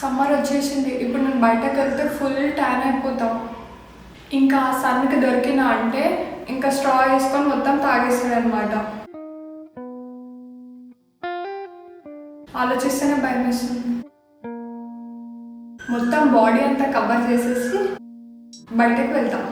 Summer వచ్చేసింది. ఇప్పుడు నేను బయటకు వెళ్తే ఫుల్ ట్యాన్ అయిపోతాం. ఇంకా సన్కి దొరికినా అంటే ఇంకా స్ట్రా వేసుకొని మొత్తం తాగేస్తాడు అనమాట. ఆలోచిస్తేనే భయం వేస్తుంది. మొత్తం బాడీ అంతా కవర్ చేసేసి బయటకు వెళ్తాం.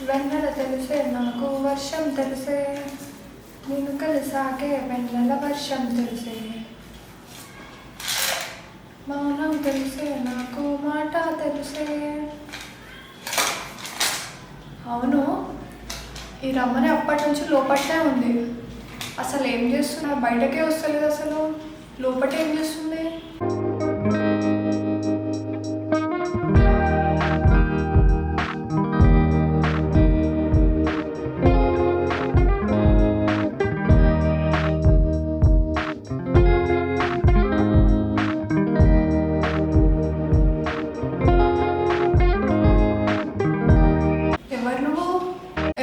వెన్నెల తెలిసే నాకు వర్షం తెలిసే, నేను కలిసాకే వెన్నెల వర్షం తెలిసే, మౌనం తెలిసే నాకు మాట తెలిసే. అవును, ఈ రమ్మని అప్పటి నుంచి లోపట్నే ఉంది. అసలు ఏం చేస్తున్నా, బయటకే వస్తలేదు. అసలు లోపట ఏం చేస్తుంది?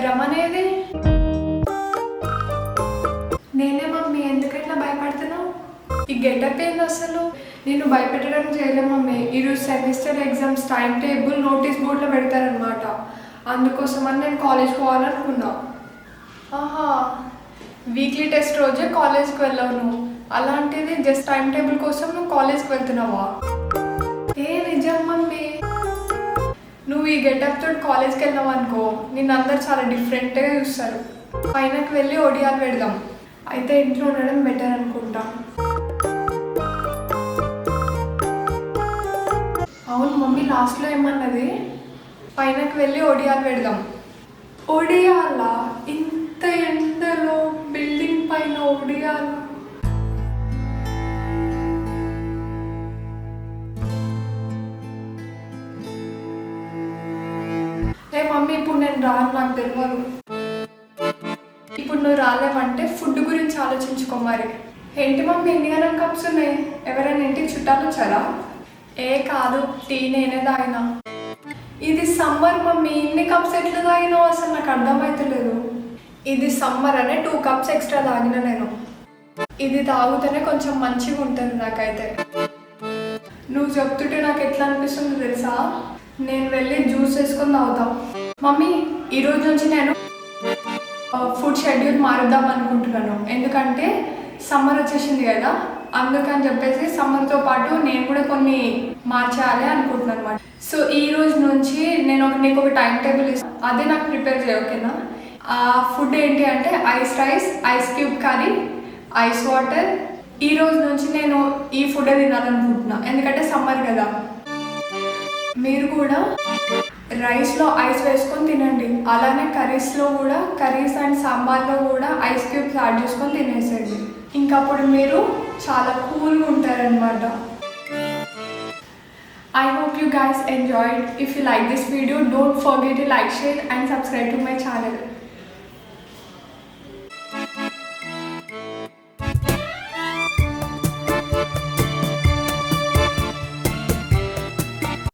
రమనేది నేనే. మమ్మీ ఎందుకు ఇట్లా భయపడుతున్నావు? ఈ గెటప్ ఏంది అసలు? నేను భయపెట్టడం చేయలేము మమ్మీ. ఈరోజు semester exams time table notice బోర్డులో పెడతారనమాట. అందుకోసమని నేను కాలేజ్కి పోవాలనుకున్నా. ఆహా, వీక్లీ టెస్ట్ రోజే కాలేజ్కి వెళ్ళావు నువ్వు. అలాంటిది జస్ట్ టైం టేబుల్ కోసం నువ్వు కాలేజ్కి వెళ్తున్నావా? ఏ నిజం మమ్మీ, నువ్వు ఈ గెటప్ తోటి కాలేజ్కి వెళ్ళావు అనుకో, నిన్ను అందరు చాలా డిఫరెంట్గా చూస్తారు. పైనకి వెళ్ళి ఒడియాలు పెడదాం. అయితే ఇంట్లో ఉండడం బెటర్ అనుకుంటా. అవును మమ్మీ, లాస్ట్లో ఏమన్నది? పైనకి వెళ్ళి ఒడియాలు పెడదాం. ఒడియాలా? ఇంత ఎండలో బిల్డింగ్ పైన ఒడియాలు? మమ్మీ ఇప్పుడు నేను రాను, నాకు తెలియదు. ఇప్పుడు నువ్వు రాలేవంటే ఫుడ్ గురించి ఆలోచించుకో మరి. ఏంటి మమ్మీ ఎన్ని గనం కప్స్ ఉన్నాయి? ఎవరైనా ఇంటికి చుట్టాలు వచ్చారా? ఏ కాదు, టీ నేనే తాగినా. ఇది సమ్మర్ మమ్మీ, ఇన్ని కప్స్ ఎట్లా తాగినావు అసలు నాకు అర్థమవుతలేదు. ఇది సమ్మర్ అనే 2 కప్స్ ఎక్స్ట్రా తాగిన నేను. ఇది తాగుతూనే కొంచెం మంచిగా ఉంటుంది నాకైతే. నువ్వు చెప్తుంటే నాకు ఎట్లా అనిపిస్తుంది తెలుసా? నేను వెళ్ళి జ్యూస్ వేసుకొని తాగుతాం. మమ్మీ, ఈరోజు నుంచి నేను ఫుడ్ షెడ్యూల్ మారుద్దాం అనుకుంటున్నాను. ఎందుకంటే సమ్మర్ వచ్చేసింది కదా, అందుకని చెప్పేసి సమ్మర్తో పాటు నేను కూడా కొన్ని మార్చాలి అనుకుంటున్నాను అనమాట. సో ఈ రోజు నుంచి నేను నీకు ఒక టైం టేబుల్ ఇస్తాను, అదే నాకు ప్రిపేర్ చేయ, ఓకేనా? ఆ ఫుడ్ ఏంటి అంటే ice rice, ice cube curry, ice water. ఈ రోజు నుంచి నేను ఈ ఫుడ్ తినాలనుకుంటున్నా, ఎందుకంటే సమ్మర్ కదా. మీరు కూడా రైస్లో ఐస్ వేసుకొని తినండి. అలానే కర్రీస్లో కూడా, కర్రీస్ అండ్ సాంబార్లో కూడా ఐస్ క్యూబ్స్ యాడ్ చేసుకొని తినేసేయండి. ఇంకా అప్పుడు మీరు చాలా కూల్గా ఉంటారనమాట. I hope you guys enjoyed. If you like this video, don't forget to like, share and subscribe to my channel.